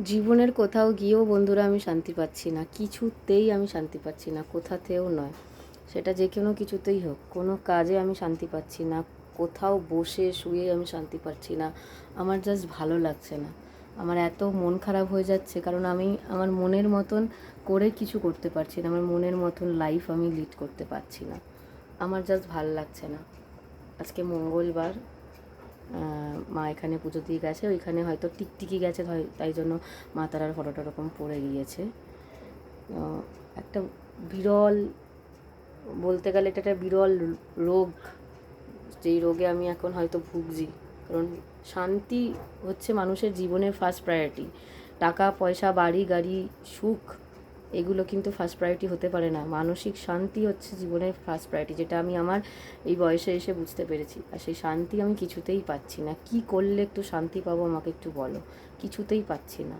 জীবনের কোথাও গিয়েও বন্ধুরা আমি শান্তি পাচ্ছি না, কিছুতেই আমি শান্তি পাচ্ছি না, কোথাতেও নয়। সেটা যে কোনো কিছুতেই হোক, কোনো কাজে আমি শান্তি পাচ্ছি না, কোথাও বসে শুয়ে আমি শান্তি পাচ্ছি না। আমার জাস্ট ভালো লাগছে না। আমার এত মন খারাপ হয়ে যাচ্ছে, কারণ আমি আমার মনের মতন করে কিছু করতে পারছি না, আমার মনের মতন লাইফ আমি লিড করতে পারছি না। আমার জাস্ট ভালো লাগছে না। আজকে মঙ্গলবার, মা এখানে পুজো দিয়ে গেছে, ওইখানে হয়তো টিকটিকি গেছে, তাই জন্য মা তারার ফটোটা ওরকম পড়ে গিয়েছে। একটা বিরল, বলতে গেলে এটা একটা বিরল রোগ, যেই রোগে আমি এখন হয়তো ভুগছি। কারণ শান্তি হচ্ছে মানুষের জীবনের ফার্স্ট প্রায়োরিটি। টাকা পয়সা, বাড়ি গাড়ি, সুখ, এগুলো কিন্তু ফার্স্ট প্রায়োরিটি হতে পারে না। মানসিক শান্তি হচ্ছে জীবনের ফার্স্ট প্রায়োরিটি, যেটা আমি আমার এই বয়সে এসে বুঝতে পেরেছি। আর সেই শান্তি আমি কিছুতেই পাচ্ছি না। কি করলে একটু শান্তি পাবো আমাকে একটু বলো। কিছুতেই পাচ্ছি না।